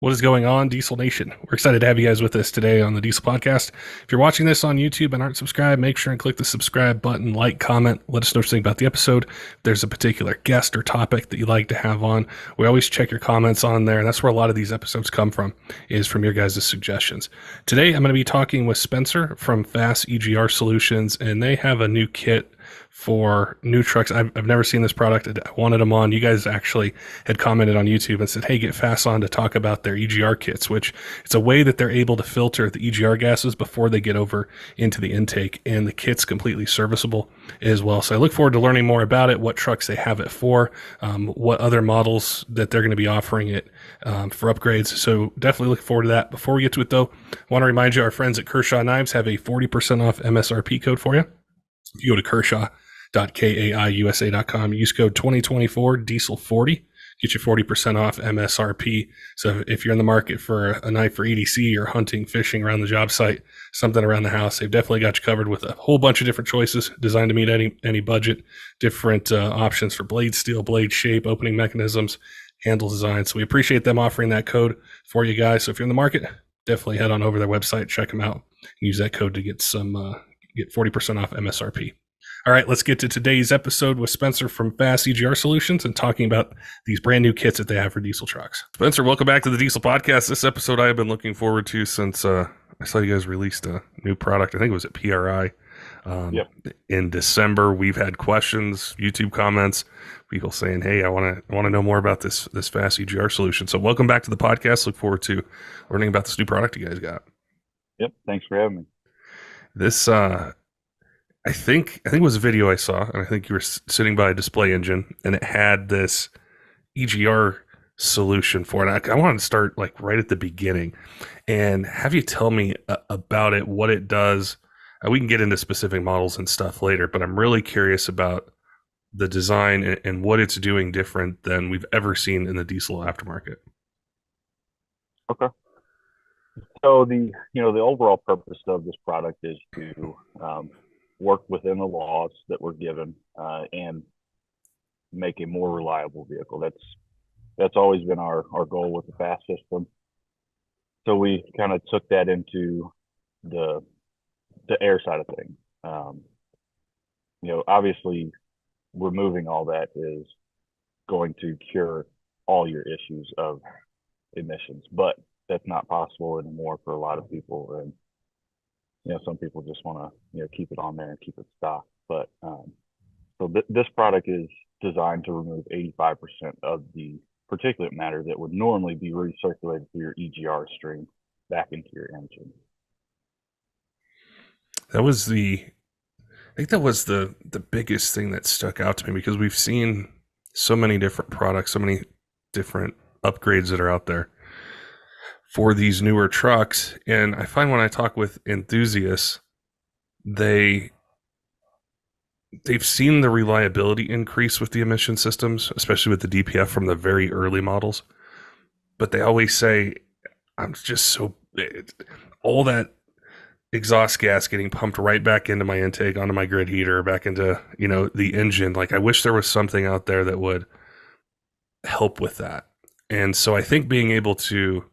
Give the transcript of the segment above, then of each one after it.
What is going on, Diesel Nation? We're excited to have you guys with us today on the Diesel Podcast. If you're watching this on YouTube and aren't subscribed, make sure and click the subscribe button, like, comment, let us know what you think about the episode. If there's a particular guest or topic that you'd like to have on, we always check your comments on there, and that's where a lot of these episodes come from, is from your guys' suggestions. Today, I'm going to be talking with Spencer from Fass EGR Solutions, and they have a new kit for new trucks. I've never seen this product. I wanted them on. You guys actually had commented on YouTube and said, hey, get Fass on to talk about their EGR kits, which it's a way that they're able to filter the EGR gases before they get over into the intake. And the kit's completely serviceable as well. So I look forward to learning more about it, what trucks they have it for, what other models that they're going to be offering it for upgrades. So definitely looking forward to that. Before we get to it, though, I want to remind you, our friends at Kershaw Knives have a 40% off MSRP code for you. If you go to kershaw.kaiusa.com, use code 2024 diesel40, get you 40% off MSRP. So if you're in the market for a knife for EDC or hunting, fishing around the job site, something around the house, they've definitely got you covered with a whole bunch of different choices designed to meet any budget, different options for blade steel, blade shape, opening mechanisms, handle design. So we appreciate them offering that code for you guys. So if you're in the market, definitely head on over to their website, check them out, use that code to get get 40% off MSRP. All right, let's get to today's episode with Spencer from Fass EGR Solutions and talking about these brand new kits that they have for diesel trucks. Spencer, welcome back to the Diesel Podcast. This episode I have been looking forward to since I saw you guys released a new product. I think it was at PRI in December. We've had questions, YouTube comments, people saying, "Hey, I want to know more about this Fass EGR solution." So, welcome back to the podcast. Look forward to learning about this new product you guys got. Yep, thanks for having me. This I think it was a video I saw, and I think you were sitting by a display engine, and it had this EGR solution for it. I wanted to start like right at the beginning, and have you tell me about it, what it does. We can get into specific models and stuff later, but I'm really curious about the design and what it's doing different than we've ever seen in the diesel aftermarket. Okay. So the overall purpose of this product is to work within the laws that we're given and make a more reliable vehicle. That's always been our goal with the Fass system. So we kind of took that into the air side of things. Obviously removing all that is going to cure all your issues of emissions, but that's not possible anymore for a lot of people. And some people just want to keep it on there and keep it stocked. But this product is designed to remove 85% of the particulate matter that would normally be recirculated through your EGR stream back into your engine. I think that was the biggest thing that stuck out to me, because we've seen so many different products, so many different upgrades that are out there for these newer trucks. And I find when I talk with enthusiasts, they've seen the reliability increase with the emission systems, especially with the DPF from the very early models. But they always say, I'm just all that exhaust gas getting pumped right back into my intake, onto my grid heater, back into, the engine. Like, I wish there was something out there that would help with that. And so I think being able to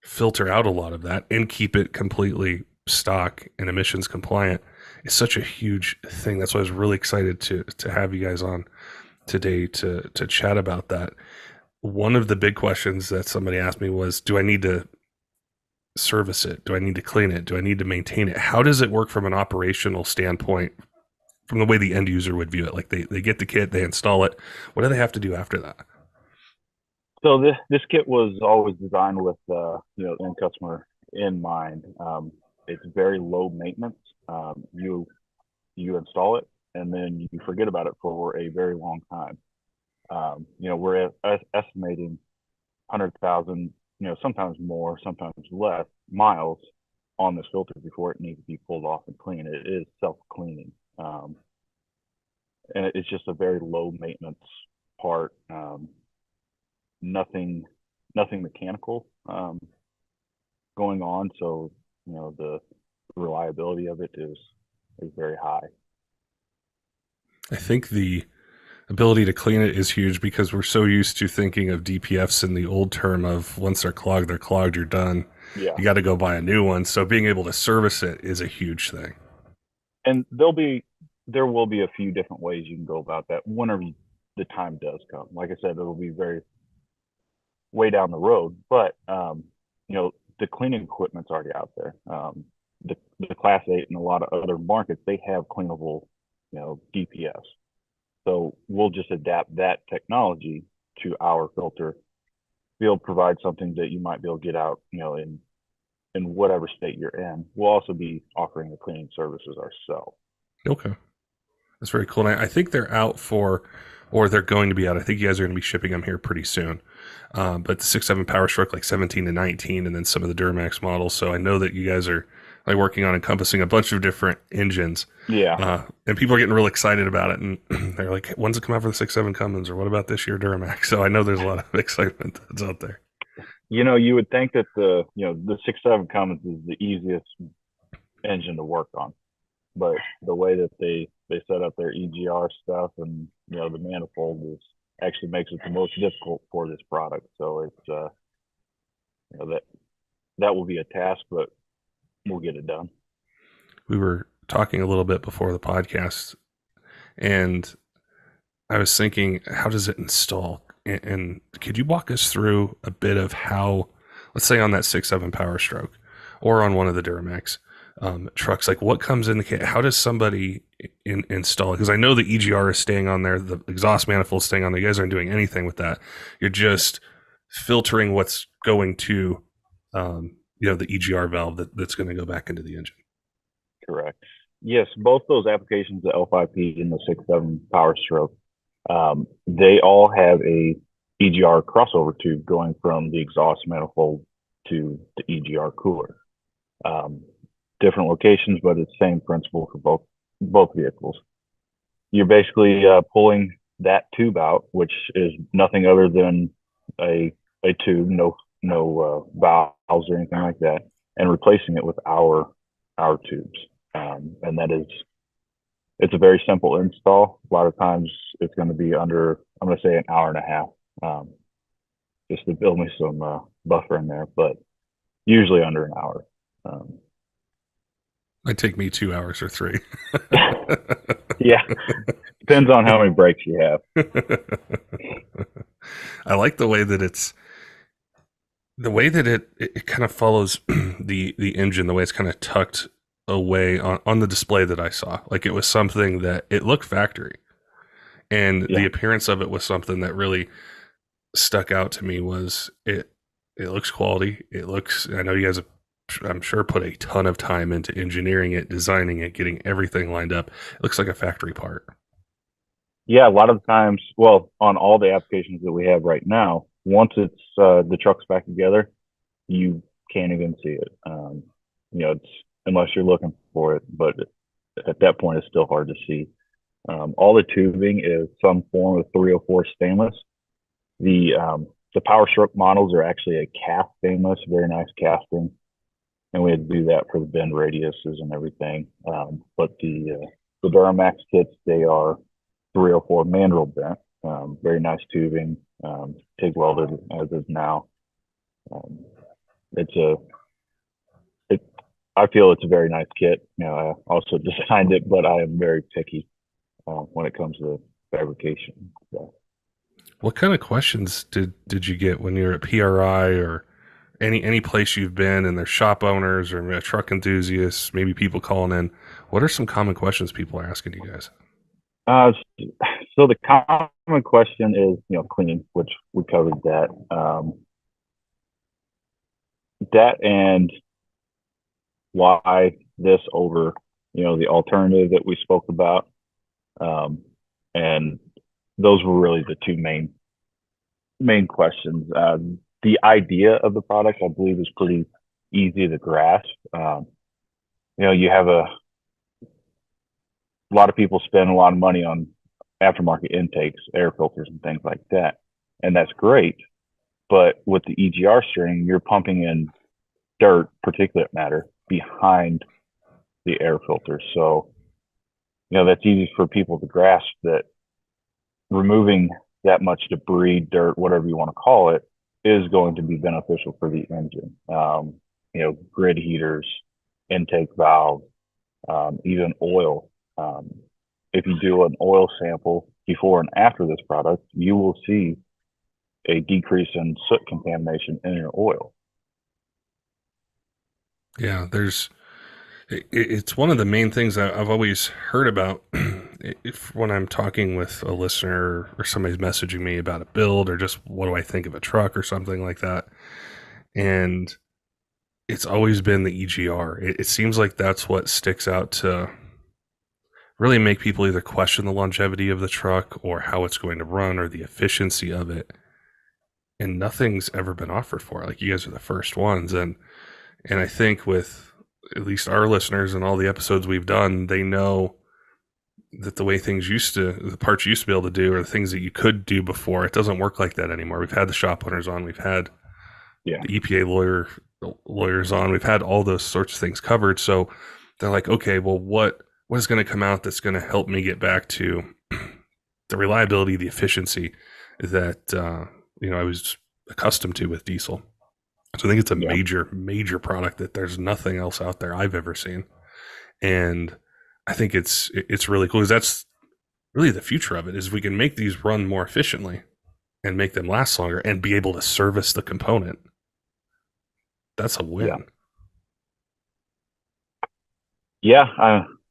filter out a lot of that and keep it completely stock and emissions compliant is such a huge thing. That's why I was really excited to have you guys on today to chat about that. One of the big questions that somebody asked me was, do I need to service it? Do I need to clean it? Do I need to maintain it? How does it work from an operational standpoint, from the way the end user would view it? Like, they get the kit, they install it. What do they have to do after that? So this kit was always designed with end customer in mind. It's very low maintenance. You install it and then you forget about it for a very long time. We're estimating 100,000, sometimes more, sometimes less miles on this filter before it needs to be pulled off and cleaned. It is self-cleaning, and it's just a very low maintenance part. Nothing mechanical going on, so the reliability of it is very high. I think the Ability to clean it is huge because we're so used to thinking of DPFs in the old term of once they're clogged, you're done. Yeah. You got to go buy a new one. So being able to service it is a huge thing. And there will be a few different ways you can go about that whenever the time does come. Like I said, it'll be very way down the road, but the cleaning equipment's already out there. The Class 8 and a lot of other markets, they have cleanable, DPS. So we'll just adapt that technology to our filter, be able to provide something that you might be able to get out, in whatever state you're in. We'll also be offering the cleaning services ourselves. Okay. That's very cool. And I think they're out or they're going to be out. I think you guys are going to be shipping them here pretty soon. But the 6.7 Power Stroke, like 17 to 19, and then some of the Duramax models. So I know that you guys are like working on encompassing a bunch of different engines. Yeah. And people are getting real excited about it. And they're like, when's it come out for the 6.7 Cummins? Or what about this year Duramax? So I know there's a lot of excitement that's out there. You would think that the 6.7 Cummins is the easiest engine to work on, but the way that they set up their EGR stuff and the manifold actually makes it the most difficult for this product. So it's that will be a task, but we'll get it done. We were talking a little bit before the podcast, and I was thinking, how does it install? And could you walk us through a bit of how, let's say on that 6.7 Power Stroke or on one of the Duramax trucks, like what comes in the kit? How does somebody install it? Because I know the EGR is staying on there, the exhaust manifold is staying on there. You guys aren't doing anything with that. You're just filtering what's going to, the EGR valve that's going to go back into the engine. Correct. Yes, both those applications, the L5P and the 6.7 Power Stroke, they all have a EGR crossover tube going from the exhaust manifold to the EGR cooler. Different locations, but it's the same principle for both vehicles. You're basically pulling that tube out, which is nothing other than a tube, no valves or anything like that, and replacing it with our tubes. And it's a very simple install. A lot of times it's going to be under, I'm going to say, an hour and a half, just to build me some buffer in there, but usually under an hour. It'd take me 2 hours or 3. Yeah, depends on how many breaks you have. I like the way that it kind of follows the engine, the way it's kind of tucked away on the display that I saw. Like it was something that it looked factory, and the appearance of it was something that really stuck out to me. Was it looks quality. I know you guys have, I'm sure, put a ton of time into engineering it, designing it, getting everything lined up. It looks like a factory part. Yeah, a lot of times, well, on all the applications that we have right now, once it's the truck's back together, you can't even see it. It's unless you're looking for it, but at that point, it's still hard to see. All the tubing is some form of 304 stainless. The Power Stroke models are actually a cast stainless, very nice casting, and we had to do that for the bend radiuses and everything. But the Duramax kits, they are 304 mandrel bent, very nice tubing, TIG welded as is now. I feel it's a very nice kit. I also designed it, but I am very picky when it comes to fabrication. So. What kind of questions did you get when you're at PRI or any place you've been, and there's shop owners or truck enthusiasts, maybe people calling in? What are some common questions people are asking you guys? So the common question is, cleaning, which we covered that. That and why this over, the alternative that we spoke about. And those were really the two main questions. The idea of the product, I believe, is pretty easy to grasp. You have a lot of people spend a lot of money on aftermarket intakes, air filters, and things like that, and that's great. But with the EGR string, you're pumping in dirt, particulate matter, behind the air filter. So, that's easy for people to grasp that removing that much debris, dirt, whatever you want to call it, is going to be beneficial for the engine. Grid heaters, intake valves, even oil. Um, if you do an oil sample before and after this product, you will see a decrease in soot contamination in your oil. Yeah, it's one of the main things that I've always heard about if when I'm talking with a listener or somebody's messaging me about a build or just what do I think of a truck or something like that. And it's always been the EGR. It seems like that's what sticks out to really make people either question the longevity of the truck or how it's going to run or the efficiency of it. And nothing's ever been offered for it. Like you guys are the first ones. And I think with at least our listeners and all the episodes we've done, they know that the way the parts used to be able to do, or the things that you could do before, it doesn't work like that anymore. We've had the shop owners on, we've had the EPA lawyers on, we've had all those sorts of things covered. So they're like, okay, well, what is going to come out that's going to help me get back to the reliability, the efficiency that I was accustomed to with diesel. So I think it's a major product that there's nothing else out there I've ever seen. And I think it's really cool because that's really the future of it is we can make these run more efficiently and make them last longer and be able to service the component. That's a win.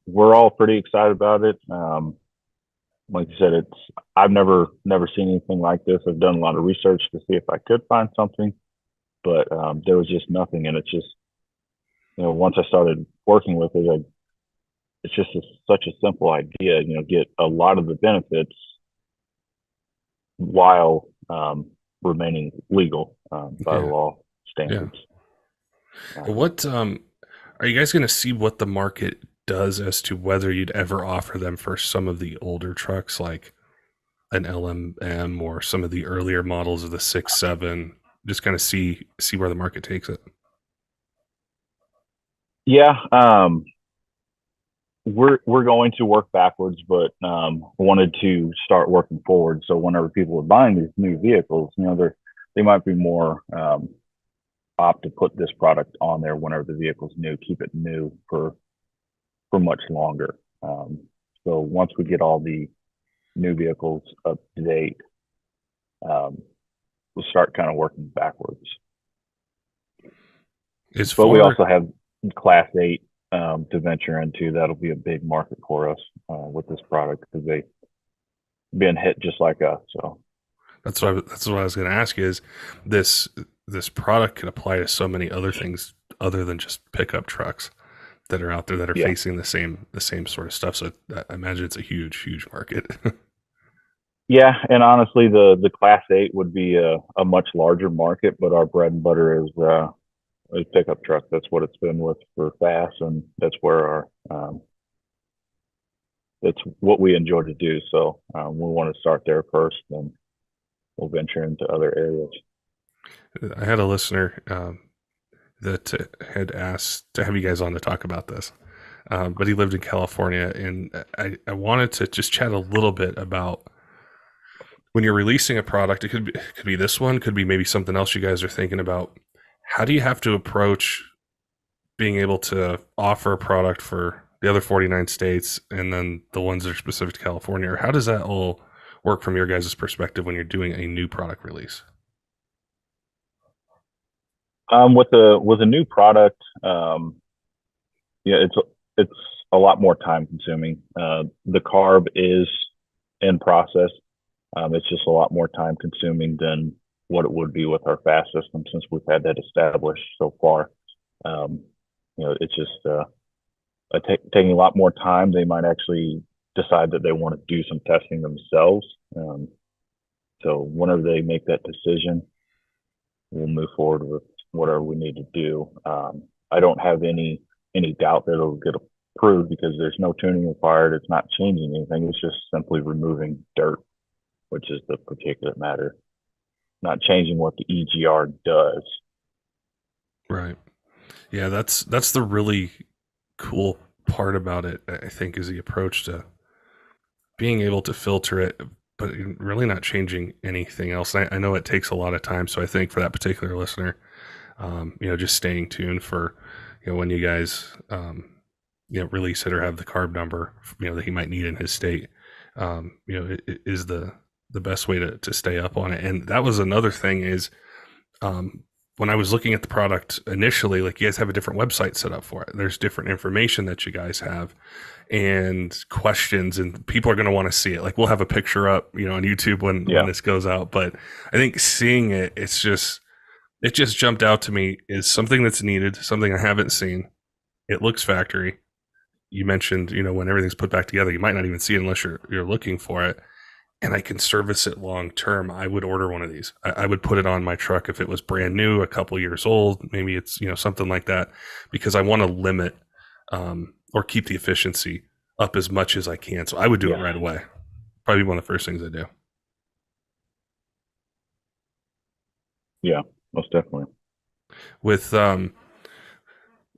We're all pretty excited about it. Like you said, I've never seen anything like this. I've done a lot of research to see if I could find something, but there was just nothing. And it's just, once I started working with it, it's just such a simple idea. Get a lot of the benefits while remaining legal by the law standards. What are you guys going to see what the market does as to whether you'd ever offer them for some of the older trucks like an LMM or some of the earlier models of the 6.7? Just kind of see where the market takes it. We're going to work backwards, but wanted to start working forward. So whenever people are buying these new vehicles, they might be more opt to put this product on there whenever the vehicle's new, keep it new for much longer. So once we get all the new vehicles up to date, we'll start kind of working backwards. But we also have Class 8 to venture into. That'll be a big market for us with this product because they've been hit just like us. So that's what I was going to ask you is this product can apply to so many other things other than just pickup trucks that are out there that are facing the same sort of stuff. So I imagine it's a huge market. Yeah, and honestly, the Class 8 would be a much larger market, but our bread and butter is pickup truck. That's what it's been with for Fass, and that's where that's what we enjoy to do. So we want to start there first, and we'll venture into other areas. I had a listener that had asked to have you guys on to talk about this, but he lived in California, and I wanted to just chat a little bit about when you're releasing a product. It could be this one, could be maybe something else you guys are thinking about. How do you have to approach being able to offer a product for the other 49 states and then the ones that are specific to California? Or how does that all work from your guys' perspective when you're doing a new product release? With a new product, it's a lot more time consuming. The carb is in process. It's just a lot more time consuming than what it would be with our Fass system since we've had that established so far. It's just taking a lot more time. They might actually decide that they want to do some testing themselves. So whenever they make that decision, we'll move forward with whatever we need to do. I don't have any doubt that it'll get approved because there's no tuning required. It's not changing anything. It's just simply removing dirt, which is the particulate matter, not changing what the EGR does. Right. Yeah, that's the really cool part about it, I think, is the approach to being able to filter it but really not changing anything else. I know it takes a lot of time, so I think for that particular listener, just staying tuned for, when you guys, release it or have the carb number, that he might need in his state, it is the best way to stay up on it. And that was another thing is, when I was looking at the product initially, like you guys have a different website set up for it. There's different information that you guys have and questions, and people are going to want to see it. Like we'll have a picture up, on YouTube when this goes out. But I think seeing it, it just jumped out to me is something that's needed, something I haven't seen. It looks factory. You mentioned, when everything's put back together, you might not even see it unless you're looking for it. And I can service it long term. I would order one of these. I would put it on my truck if it was brand new, a couple years old. Maybe it's something like that, because I want to limit or keep the efficiency up as much as I can. So I would do it right away. Probably one of the first things I do. Yeah, most definitely. With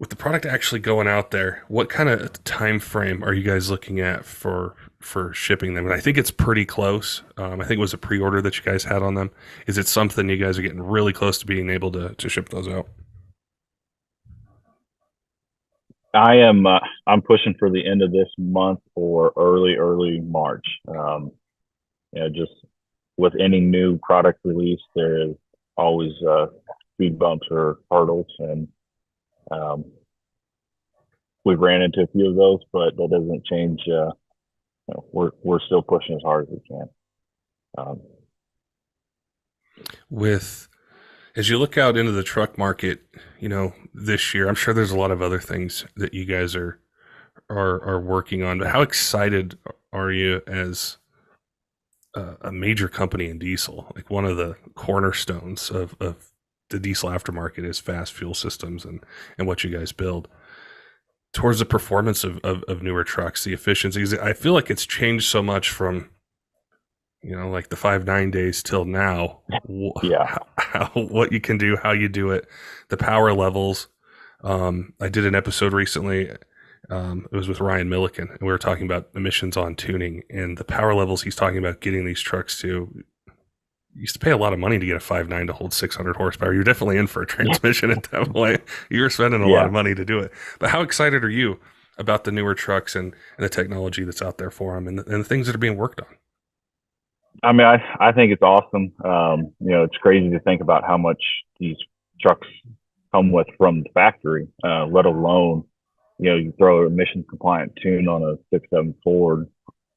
the product actually going out there, what kind of time frame are you guys looking at for shipping them? And I think it's pretty close. I think it was a pre-order that you guys had on them. Is it something you guys are getting really close to being able to ship those out? I'm pushing for the end of this month or early March. Just with any new product release, there is always speed bumps or hurdles, and we've ran into a few of those, but that doesn't change. We're still pushing as hard as we can. As you look out into the truck market, this year, I'm sure there's a lot of other things that you guys are working on. But how excited are you as a major company in diesel? Like one of the cornerstones of the diesel aftermarket is fast fuel systems and what you guys build towards the performance of newer trucks, the efficiencies. I feel like it's changed so much from, like the 5.9 days till now. What you can do, how you do it, the power levels. I did an episode recently. It was with Ryan Milliken, and we were talking about emissions on tuning and the power levels he's talking about getting these trucks to. You used to pay a lot of money to get a 5.9 to hold 600 horsepower. You're definitely in for a transmission at that point. You're spending a lot of money to do it. But how excited are you about the newer trucks and the technology that's out there for them and the things that are being worked on? I mean, I think it's awesome. It's crazy to think about how much these trucks come with from the factory, let alone, you throw an emissions compliant tune on a 6.7 Ford,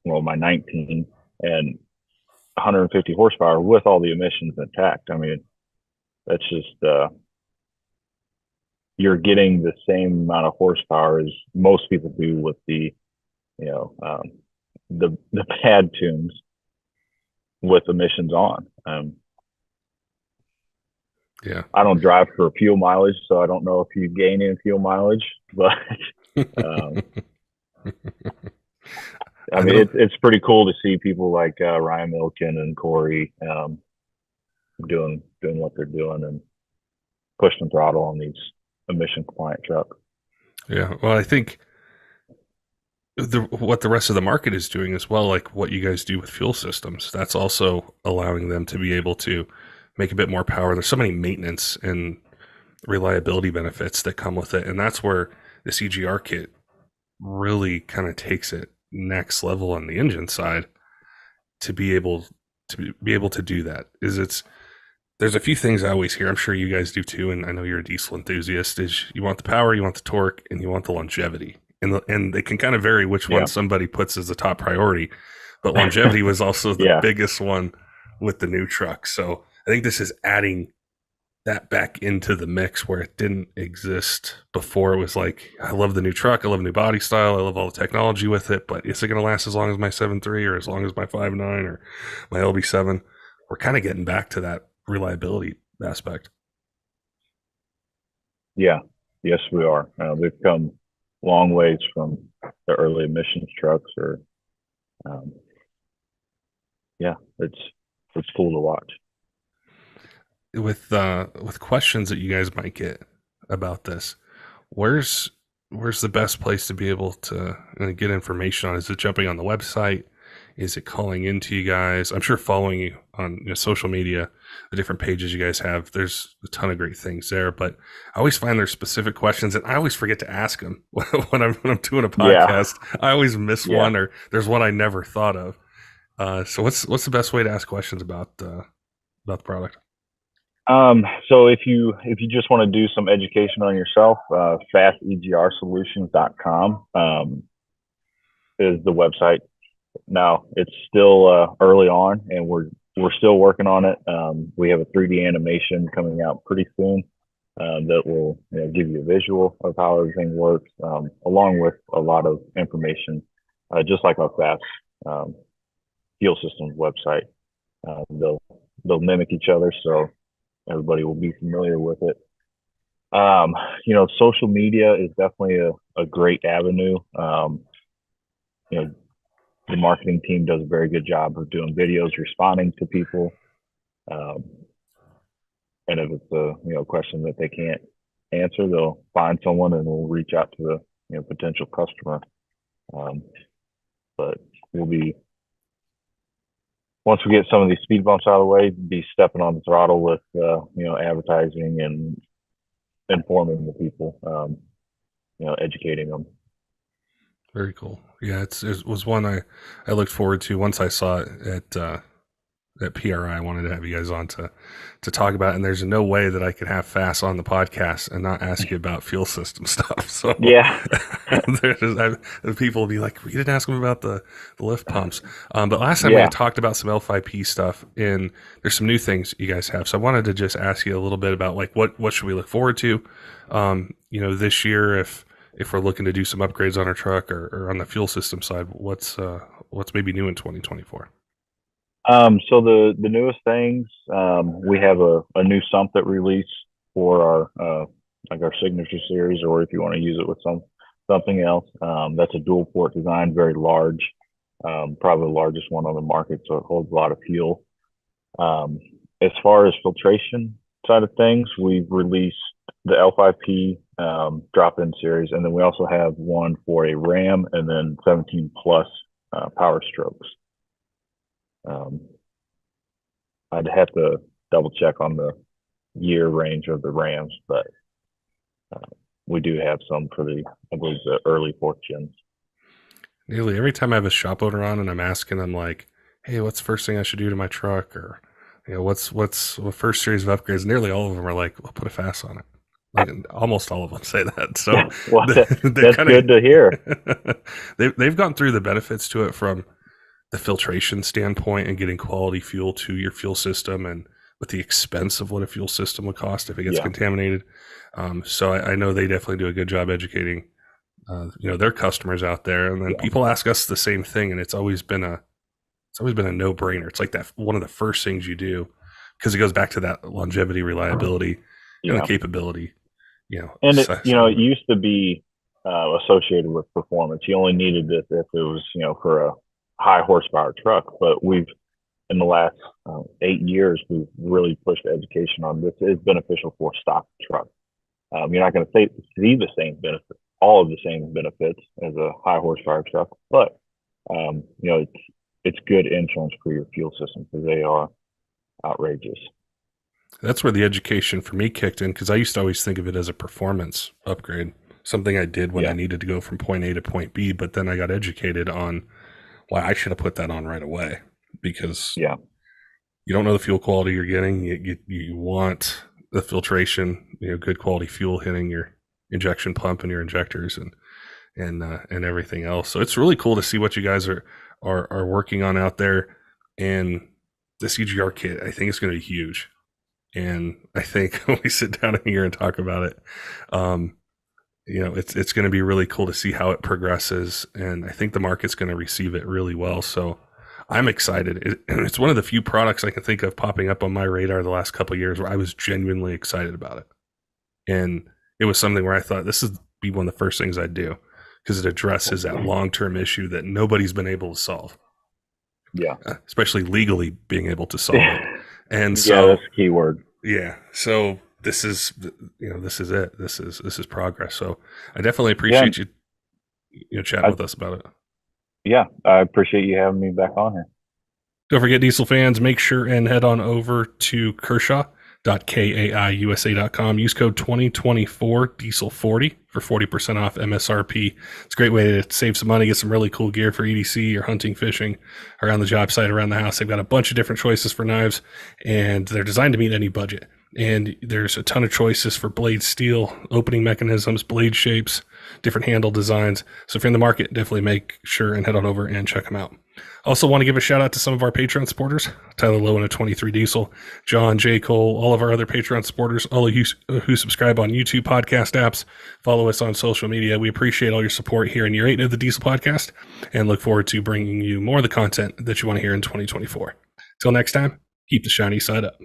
my 19, and 150 horsepower with all the emissions intact. I mean, that's just you're getting the same amount of horsepower as most people do with the pad tunes with emissions on. I don't drive for fuel mileage, so I don't know if you gain in fuel mileage, but I mean, it's pretty cool to see people like Ryan Milken and Corey doing what they're doing and pushing the throttle on these emission compliant trucks. Yeah, well, I think what the rest of the market is doing as well, like what you guys do with fuel systems, that's also allowing them to be able to make a bit more power. There's so many maintenance and reliability benefits that come with it, and that's where this EGR kit really kind of takes it next level on the engine side to be able to do that. There's a few things I always hear, I'm sure you guys do too, and I know you're a diesel enthusiast, is you want the power, you want the torque, and you want the longevity. And they can kind of vary which one somebody puts as the top priority, but longevity was also the biggest one with the new truck. So I think this is adding that back into the mix where it didn't exist before. It was like, I love the new truck, I love the new body style, I love all the technology with it, but is it going to last as long as my 7.3 or as long as my 5.9 or my LB7? We're kind of getting back to that reliability aspect. Yeah, yes, we are. We've come long ways from the early emissions trucks, or it's cool to watch. With questions that you guys might get about this, where's the best place to be able to get information on? Is it jumping on the website? Is it calling into you guys? I'm sure following you on social media, the different pages you guys have, there's a ton of great things there. But I always find there's specific questions, and I always forget to ask them when I'm doing a Yeah. podcast. I always miss Yeah. one, or there's one I never thought of. So what's the best way to ask questions about the product? So if you just want to do some education on yourself, FassEGRSolutions.com is the website. Now it's still early on, and we're still working on it. We have a 3D animation coming out pretty soon that will give you a visual of how everything works, along with a lot of information, just like our Fass fuel systems website. They'll mimic each other, so everybody will be familiar with it. Social media is definitely a great avenue. The marketing team does a very good job of doing videos, responding to people. Um, and if it's a question that they can't answer, they'll find someone and we'll reach out to the potential customer. But we'll be, once we get some of these speed bumps out of the way, be stepping on the throttle with advertising and informing the people, educating them. Very cool. Yeah, it was one I looked forward to once I saw it at PRI. I wanted to have you guys on to talk about it, and there's no way that I could have Fass on the podcast and not ask you about fuel system stuff. So Yeah. People will be like, we didn't ask them about the lift pumps. But last time we had talked about some L5P stuff, and there's some new things you guys have. So I wanted to just ask you a little bit about like what should we look forward to this year, if we're looking to do some upgrades on our truck or on the fuel system side. What's maybe new in 2024? So the newest things, we have a new sump that released for our like our signature series, or if you want to use it with something else. That's a dual port design, very large, probably the largest one on the market, so it holds a lot of fuel. As far as filtration side of things, we've released the L5P drop-in series, and then we also have one for a Ram and then 17 plus power strokes. I'd have to double check on the year range of the Rams, but we do have some for I believe the early fourth gens. Nearly every time I have a shop owner on and I'm asking them like, hey, what's the first thing I should do to my truck? Or, what's the first series of upgrades? Nearly all of them are like, well, put a Fass on it. Like almost all of them say that. So well, that's good to hear. They've gone through the benefits to it from the filtration standpoint and getting quality fuel to your fuel system, and with the expense of what a fuel system would cost if it gets contaminated. So I know they definitely do a good job educating, their customers out there. And then people ask us the same thing, and it's always been a no brainer. It's like that one of the first things you do, because it goes back to that longevity, reliability, and the capability. And it used to be associated with performance. You only needed this if it was for a high horsepower truck, but we've in the last 8 years we've really pushed education on this. It is beneficial for stock truck. You're not going to see the same benefits, all of the same benefits as a high horsepower truck, but it's good insurance for your fuel system because they are outrageous. That's where the education for me kicked in, because I used to always think of it as a performance upgrade, something I did when I needed to go from point A to point B. But then I got educated on why I should have put that on right away, because you don't know the fuel quality you're getting. You want the filtration, good quality fuel hitting your injection pump and your injectors and everything else. So it's really cool to see what you guys are working on out there. And this EGR kit, I think, is going to be huge. And I think when we sit down here and talk about it, it's going to be really cool to see how it progresses. And I think the market's going to receive it really well. So I'm excited. It's one of the few products I can think of popping up on my radar the last couple of years where I was genuinely excited about it. And it was something where I thought this would be one of the first things I'd do, because it addresses that long-term issue that nobody's been able to solve. Yeah. Especially legally being able to solve it. And so that's the key word. Yeah. So this is it. This is progress. So I definitely appreciate you chatting with us about it. Yeah, I appreciate you having me back on here. Don't forget, diesel fans, make sure and head on over to Kershaw.kaiusa.com. Use code 2024 diesel40 for 40% off MSRP. It's a great way to save some money, get some really cool gear for EDC or hunting, fishing, around the job site, around the house. They've got a bunch of different choices for knives, and they're designed to meet any budget. And there's a ton of choices for blade steel, opening mechanisms, blade shapes, different handle designs. So if you're in the market, definitely make sure and head on over and check them out. Also want to give a shout out to some of our Patreon supporters, Tyler Loewen of 23 Diesel, John J Cole, all of our other Patreon supporters, all of you who subscribe on YouTube podcast apps, follow us on social media. We appreciate all your support here in year 8 of the Diesel podcast and look forward to bringing you more of the content that you want to hear in 2024. Till next time, keep the shiny side up.